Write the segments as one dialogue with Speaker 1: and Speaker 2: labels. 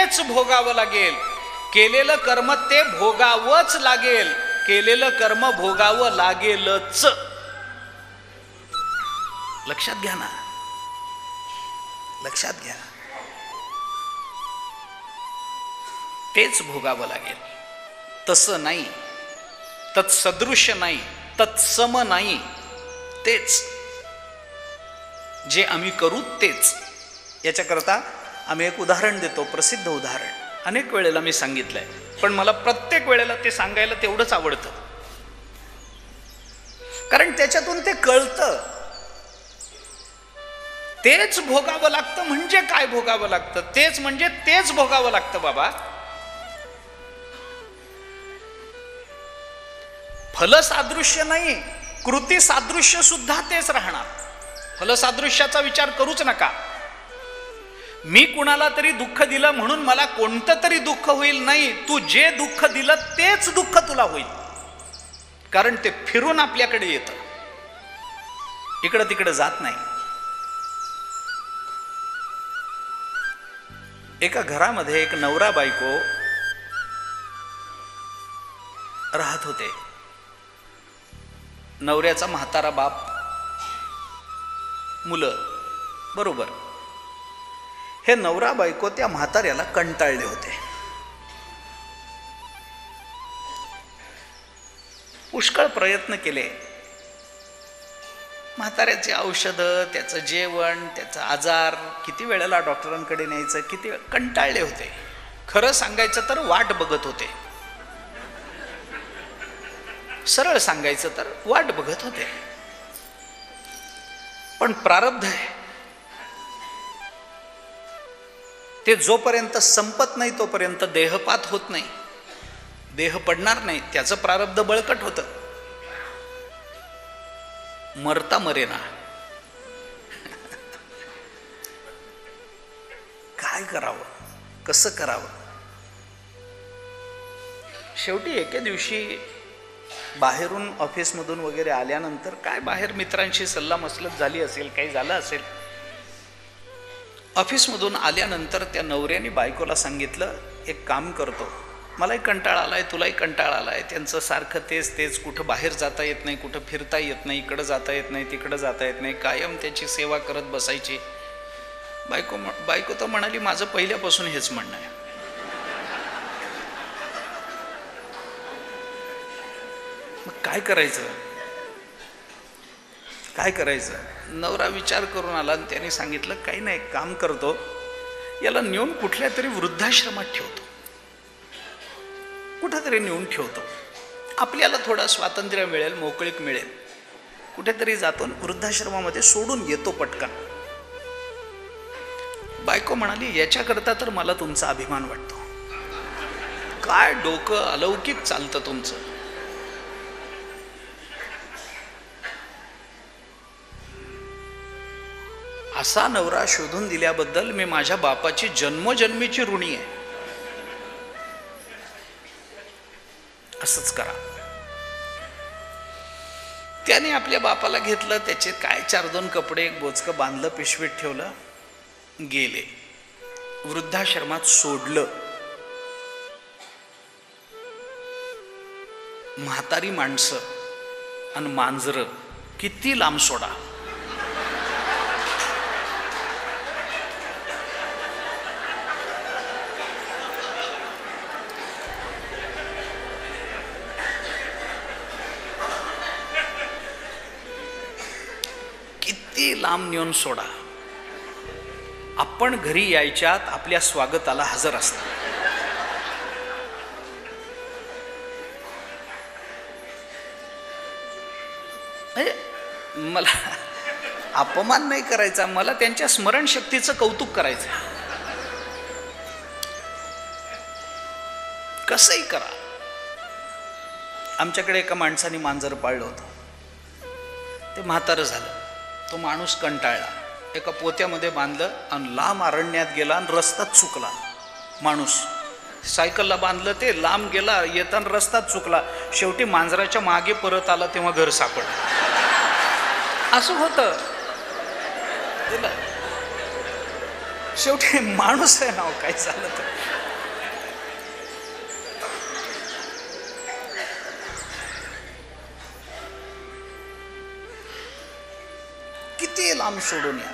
Speaker 1: तेच भोगावं लागेल. केलेलं कर्म ते भोगावंच लागेल. केलेलं कर्म भोगावं लागेलच. लक्षात घ्या ना, लक्षात घ्या. तेच भोगावं लागेल. तसं नाही, तत्सदृश्य नाही, तत्सम नाही. तेच जे आम्ही करू तेच. याच्याकरता आम्ही एक उदाहरण देतो, प्रसिद्ध उदाहरण. अनेक वेळेला मी सांगितलंय, पण मला प्रत्येक वेळेला ते सांगायला तेवढंच आवडतं, कारण त्याच्यातून ते कळतं. तेच भोगावं लागतं म्हणजे काय भोगावं लागतं? तेच म्हणजे तेच भोगावं लागतं बाबा. फलसादृश्य नाही, कृती सादृश्य सुद्धा तेच राहणार. फलसादृश्याचा विचार करूच नका. मी कुणाला तरी दुःख दिलं म्हणून मला कोणतं तरी दुःख होईल नाही. तू जे दुःख दिलं तेच दुःख तुला होईल, कारण ते फिरून आपल्याकडे येतं, इकडं तिकडं जात नाही. एका घरामध्ये एक नवरा बायको राहत होते. नवऱ्याचा म्हातारा बाप, मुलं, बरोबर. हे नवरा बायको त्या म्हाताऱ्याला कंटाळले होते. पुष्कळ प्रयत्न केले. म्हाताऱ्याचे औषधं, त्याचं जेवण, त्याचा आजार, किती वेळेला डॉक्टरांकडे न्यायचं, किती वेळ. कंटाळले होते. खरं सांगायचं तर वाट बघत होते. सरळ सांगायचं तर वाट बघत होते. पण प्रारब्ध आहे ते जोपर्यंत संपत नाही तोपर्यंत देहपात होत नाही, देह पडणार नाही. त्याचं प्रारब्ध बळकट होतं. मरता मरेना. काय करावं, कसं करावं? शेवटी एके दिवशी बाहेरून ऑफिसमधून वगैरे आल्यानंतर, काय बाहेर मित्रांशी सल्लामसलत झाली असेल, काही झालं असेल. ऑफिसमधून आल्यानंतर त्या नवऱ्याने बायकोला सांगितलं, एक काम करतो, मलाही कंटाळा आलाय, तुलाही कंटाळा आलाय. त्यांचं सारखं तेच तेच, कुठं बाहेर जाता येत नाही, कुठं फिरता येत नाही, इकडं जाता येत नाही, तिकडं जाता येत नाही, कायम त्याची सेवा करत बसायची. बायको तर म्हणाली, माझं पहिल्यापासून हेच म्हणणं आहे. मग काय करायचं, काय करायचं? नवरा विचार करून आला आणि त्याने सांगितलं, काही नाही, काम करतो, याला नेऊन कुठल्या तरी वृद्धाश्रमात ठेवतो, कुठेतरी नेऊन ठेवतो. आपल्याला थोडं स्वातंत्र्य मिळेल, मोकळीक मिळेल. कुठेतरी जातो, वृद्धाश्रमामध्ये सोडून येतो पटकन. बायको म्हणाली, याच्याकरता तर मला तुमचा अभिमान वाटतो. काय डोकं अलौकिक चालतं तुमचं. असा नवरा शोधून दिल्याबद्दल मी माझ्या बापाची जन्मोजन्मीची ऋणी आहे. असंच करा. त्याने आपल्या बापाला घेतलं, त्याचे काय 4-2 कपडे, एक बोचकं बांधलं, पिशवीत ठेवलं, गेले. वृद्धाश्रमात सोडलं. म्हातारी माणसं आणि मांजरं किती लांब सोडा. लांब नेऊन सोडा. आपण घरी यायच्यात आपल्या स्वागताला हजर असतात. मला अपमान नाही करायचा, मला त्यांच्या स्मरणशक्तीचं कौतुक करायचं. कसंही करा. आमच्याकडे एका माणसाने मांजर पाळलं होतं. ते म्हातारं झालं. तो माणूस कंटाळला, एका पोत्यामध्ये बांधलं आणि लांब अरण्यात गेला आणि रस्ताच चुकला. माणूस सायकलला बांधलं, ते लांब गेला, येताना रस्ताच चुकला. शेवटी मांजराच्या मागे परत आला तेव्हा घर सापडलं. असं होतं. शेवटी माणूस आहे नाव, काय झालं तर. किती लांब सोडून या,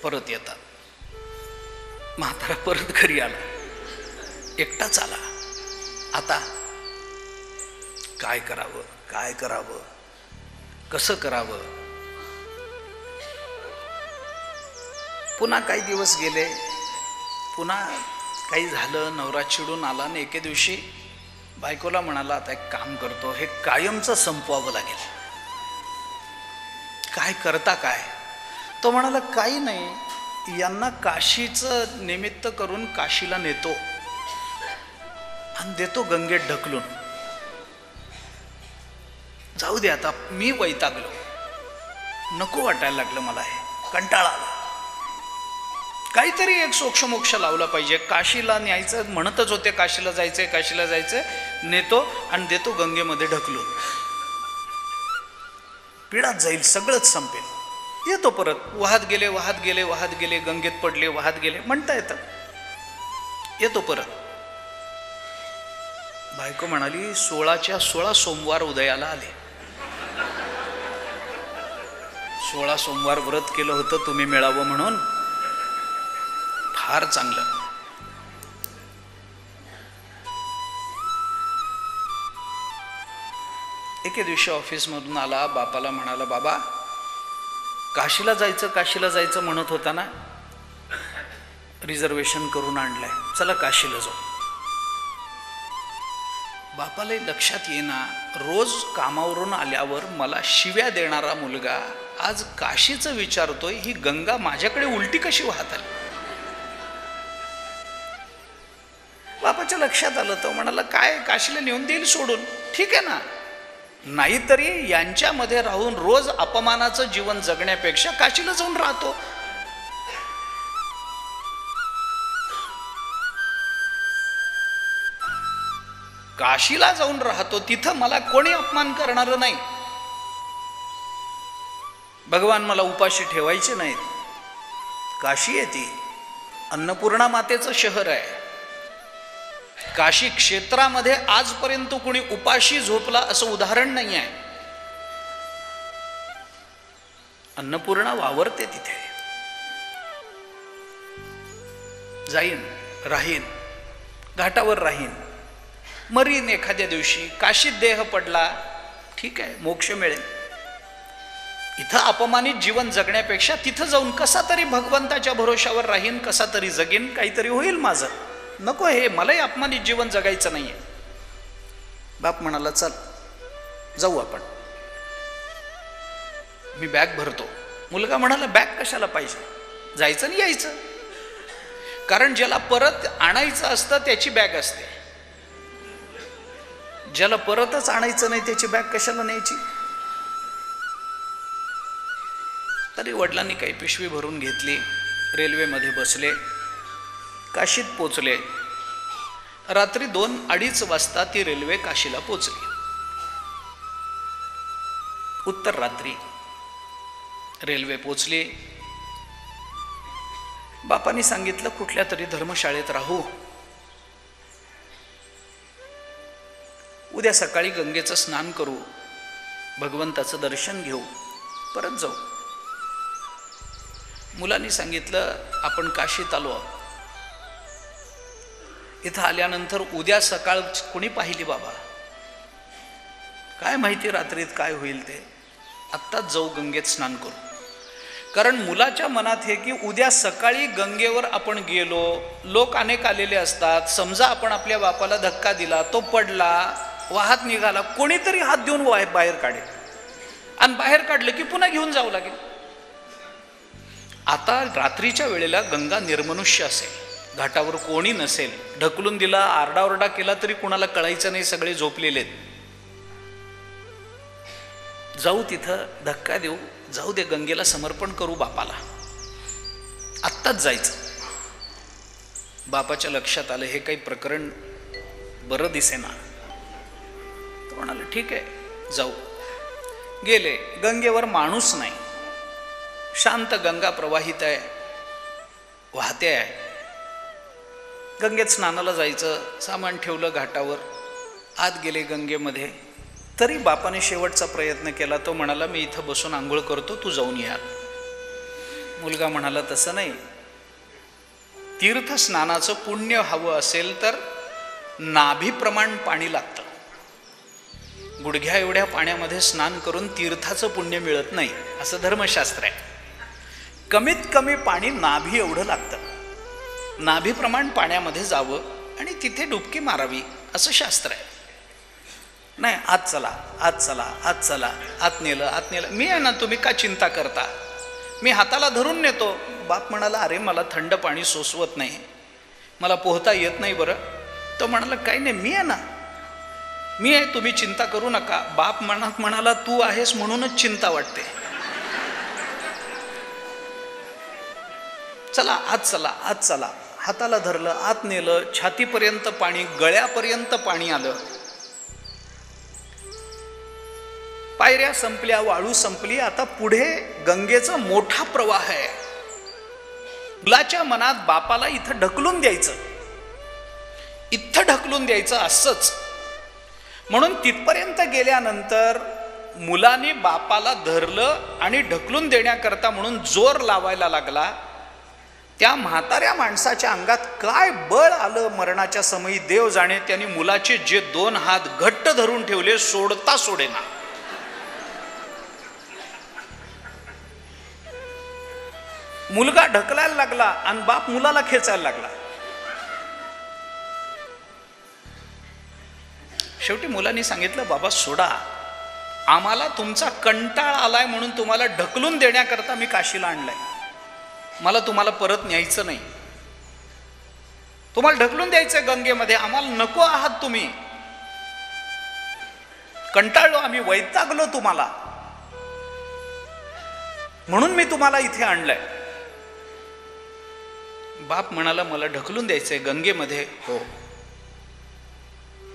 Speaker 1: परत येतात. म्हातारा परत घरी आला, एकटाच आला. आता काय करावं, काय करावं, कसं करावं. पुन्हा काही दिवस गेले, पुन्हा काही झालं, नवरा चिडून आला आणि एके दिवशी बायकोला म्हणाला, आता एक काम करतो, हे कायमचं संपवावं लागेल. काय करता काय. तो म्हणाला, काही नाही, यांना काशीचं निमित्त करून काशीला नेतो आणि देतो गंगेत ढकलून. जाऊ दे, आता मी वैतागलो, नको वाटायला लागलं मला, हे कंटाळा आला. काहीतरी एक सोक्षमोक्ष लावला पाहिजे. काशीला न्यायचं म्हणतच होते, काशीला जायचंय, काशीला जायचंय, नेतो आणि देतो गंगेमध्ये ढकलून. पिढात जाईल, सगळंच संपेल. येतो परत, वाहत गेले, वाहत गेले, वाहत गेले, गंगेत पडले, वाहत गेले, म्हणता येतं. येतो परत. बायको म्हणाली, 16च्या 16 सोमवार उदयाला आले. 16 सोमवार व्रत केलं होतं तुम्ही मिळावं म्हणून, फार चांगलं. एके दिवशी ऑफिसमधून आला, बापाला म्हणाला, बाबा काशीला जायचं, काशीला जायचं म्हणत होता ना, रिझर्वेशन करून आणलंय, चला काशीला जाऊ. बापाला लक्षात येईना, रोज कामावरून आल्यावर मला शिव्या देणारा मुलगा आज काशीचं विचारतोय, ही गंगा माझ्याकडे उलटी कशी वाहत आली. बापाच्या लक्षात आलं. तो म्हणाला, काय काशीला नेऊन देईल सोडून, ठीक आहे ना, नाहीतरी यांच्यामध्ये राहून रोज अपमानाचं जीवन जगण्यापेक्षा काशीला जाऊन राहतो. काशीला जाऊन राहतो, तिथं मला कोणी अपमान करणार नाही. भगवान मला उपाशी ठेवायचे नाहीत. काशी आहे ती अन्नपूर्णा मातेचं शहर आहे. काशी क्षेत्रामध्ये आजपर्यंत कोणी उपाशी झोपला असं उदाहरण नाही आहे. अन्नपूर्णा वावरते तिथे. जाईन, राहीन, घाटावर राहीन, मरीन एखाद्या दिवशी. काशीत देह पडला, ठीक आहे, मोक्ष मिळेल. इथं अपमानित जीवन जगण्यापेक्षा तिथं जाऊन कसा तरी भगवंताच्या भरोशावर राहीन, कसा तरी जगीन, काहीतरी होईल माझं. नको, हे मलाही अपमानित जीवन जगायचं नाहीये. बाप म्हणाला, चल जाऊ आपण, मी बॅग भरतो. मुलगा म्हणाला, बॅग कशाला पाहिजे, जायचं आणि यायचं. कारण ज्याला परत आणायचं असतं त्याची बॅग असते, ज्याला परतच आणायचं नाही त्याची बॅग कशाला न्यायची. तरी वडिलांनी काही पिशवी भरून घेतली, रेल्वेमध्ये बसले, काशीत पोचले. रात्री 2-2:30 वाजता ती रेल्वे काशीला पोचली. उत्तर रात्री रेल्वे पोचली. बापांनी सांगितलं, कुठल्या तरी धर्मशाळेत राहू, उद्या सकाळी गंगेचं स्नान करू, भगवंताचं दर्शन घेऊ, परत जाऊ. मुलांनी सांगितलं, आपण काशीत आलो, इथं आल्यानंतर उद्या सकाळ कोणी पाहिली बाबा, काय माहिती रात्रीत काय होईल ते, आत्ताच जाऊ गंगेत स्नान करू. कारण मुलाच्या मनात हे की उद्या सकाळी गंगेवर आपण गेलो, लोक अनेक आलेले असतात, समजा आपण आपल्या बापाला धक्का दिला, तो पडला, वाहत निघाला, कोणीतरी हात देऊन बाहेर काढेल आणि बाहेर काढलं की पुन्हा घेऊन जावं लागेल. आता रात्रीच्या वेळेला गंगा निर्मनुष्य असेल, घाटावर कोणी नसेल, ढकलून दिला, आरडाओरडा केला तरी कुणाला कळायचं नाही, सगळे झोपलेले. जाऊ तिथं, धक्का देऊ, जाऊ दे, गंगेला समर्पण करू बापाला, आत्ताच जायचं. बापाच्या लक्षात आलं, हे काही प्रकरण बरं दिसेना. तो म्हणाले, ठीक आहे, जाऊ. गेले. गंगेवर माणूस नाही, शांत गंगा प्रवाहित आहे. वाहते आहे. गंगेत स्नानाला जायचं, सामान ठेवलं घाटावर, आत गेले गंगेमध्ये. तरी बापाने शेवटचा प्रयत्न केला. तो म्हणाला, मी इथं बसून आंघोळ करतो, तू जाऊन या. मुलगा म्हणाला, तसं नाही, तीर्थ स्नानाचं पुण्य हवं असेल तर नाभीप्रमाण पाणी लागतं. गुडघ्या एवढ्या पाण्यामध्ये स्नान करून तीर्थाचं पुण्य मिळत नाही, असं धर्मशास्त्र आहे. कमीत कमी पाणी नाभी एवढं लागतं. नाभीप्रमाण पाण्यामध्ये जावं आणि तिथे डुबकी मारावी, असं शास्त्र आहे. नाही, आत चला, आत चला, आत चला, आत नेलं, आत नेलं. मी आहे ना, तुम्ही का चिंता करता, मी हाताला धरून नेतो. बाप म्हणाला, अरे मला थंड पाणी सोसवत नाही, मला पोहता येत नाही बरं. तो म्हणाला, काही नाही, मी आहे ना, मी आहे, तुम्ही चिंता करू नका. बाप मनात म्हणाला, तू आहेस म्हणूनच चिंता वाटते. चला, आत चला, आत चला. हाताला धरलं, आत नेलं. छातीपर्यंत पाणी, गळ्यापर्यंत पाणी आलं. पायऱ्या संपल्या, वाळू संपली. आता पुढे गंगेचा मोठा प्रवाह आहे. मुलाच्या मनात बापाला इथं ढकलून द्यायचं, इथं ढकलून द्यायचं असंच. म्हणून तिथपर्यंत गेल्यानंतर मुलाने बापाला धरलं आणि ढकलून देण्याकरता म्हणून जोर लावायला लागला. त्या म्हाताऱ्या माणसाच्या अंगात काय बळ आलं मरणाच्या समयी देव जाणे. त्यांनी मुलाचे जे 2 हात घट्ट धरून ठेवले, सोडता सोडेना. मुलगा ढकलायला लागला आणि बाप मुलाला खेचायला लागला. शेवटी मुलांनी सांगितलं, बाबा सोडा, आम्हाला तुमचा कंटाळ आलाय म्हणून तुम्हाला ढकलून देण्याकरता मी काशीला आणलाय. मला तुम्हाला परत न्यायचं नाही, तुम्हाला ढकलून द्यायचं गंगेमध्ये. आम्हाला नको आहात तुम्ही, कंटाळलो आम्ही, वैतागलो तुम्हाला, म्हणून मी तुम्हाला इथे आणलंय. बाप म्हणाला, मला ढकलून द्यायचंय गंगेमध्ये. हो.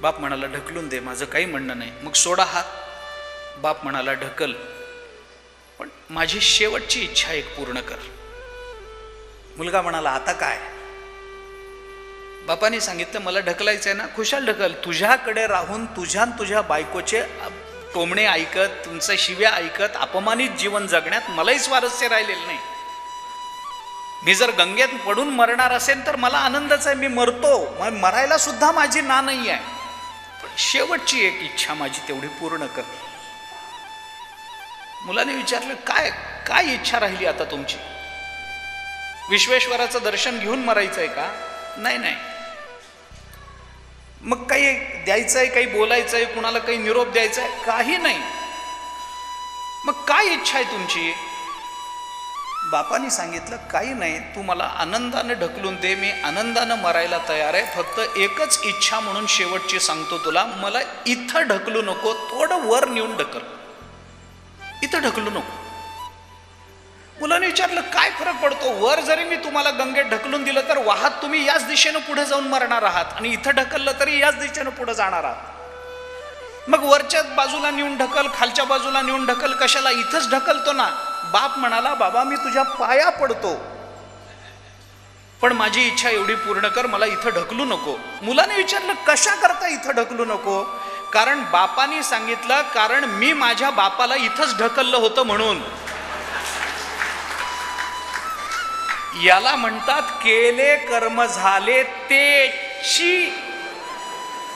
Speaker 1: बाप म्हणाला, ढकलून दे, माझं काही म्हणणं नाही. मग सोडा हात. बाप म्हणाला, ढकल, पण माझी शेवटची इच्छा एक पूर्ण कर. मुलगा म्हणाला, आता काय? बापाने सांगितलं, मला ढकलायचंय ना, खुशाल ढकल. तुझ्याकडे राहून तुझ्या बायकोचे टोमणे ऐकत, तुमच्या शिव्या ऐकत अपमानित जीवन जगण्यात मलाही स्वारस्य राहिलेलं नाही. मी जर गंगेत पडून मरणार असेल तर मला आनंदच आहे, मी मरतो, मरायला सुद्धा माझी ना नाही आहे, पण शेवटची एक इच्छा माझी तेवढी पूर्ण कर. मुलाने विचारलं, काय काय इच्छा राहिली आता तुमची? विश्वेश्वराचं दर्शन घेऊन मरायचंय का? नाही नाही. मग काही द्यायचंय, काही बोलायचंय, कुणाला काही निरोप द्यायचाय? काही नाही. मग काय इच्छा आहे तुमची? बापाने सांगितलं, काही नाही, तू मला आनंदानं ढकलून दे, मी आनंदानं मरायला तयार आहे. फक्त एकच इच्छा म्हणून शेवटची सांगतो तुला, मला इथं ढकलू नको, थोडं वर नेऊन ढकल, इथं ढकलू नको. मुलाने विचारलं, काय फरक पडतो? वर जरी मी तुम्हाला गंगेत ढकलून दिलं तर वाहत तुम्ही याच दिशेनं पुढे जाऊन मरणार आहात, आणि इथं ढकललं तरी याच दिशेनं पुढे जाणार आहात. मग वरच्या बाजूला नेऊन ढकल, खालच्या बाजूला नेऊन ढकल, कशाला? इथंच ढकलतो ना. बाप म्हणाला, बाबा मी तुझ्या पाया पडतो, पण माझी इच्छा एवढी पूर्ण कर, मला इथं ढकलू नको. मुलाने विचारलं, कशा करता इथं ढकलू नको? कारण बापाने सांगितलं, कारण मी माझ्या बापाला इथंच ढकललं होतं म्हणून. याला म्हणतात केले कर्म झाले तेची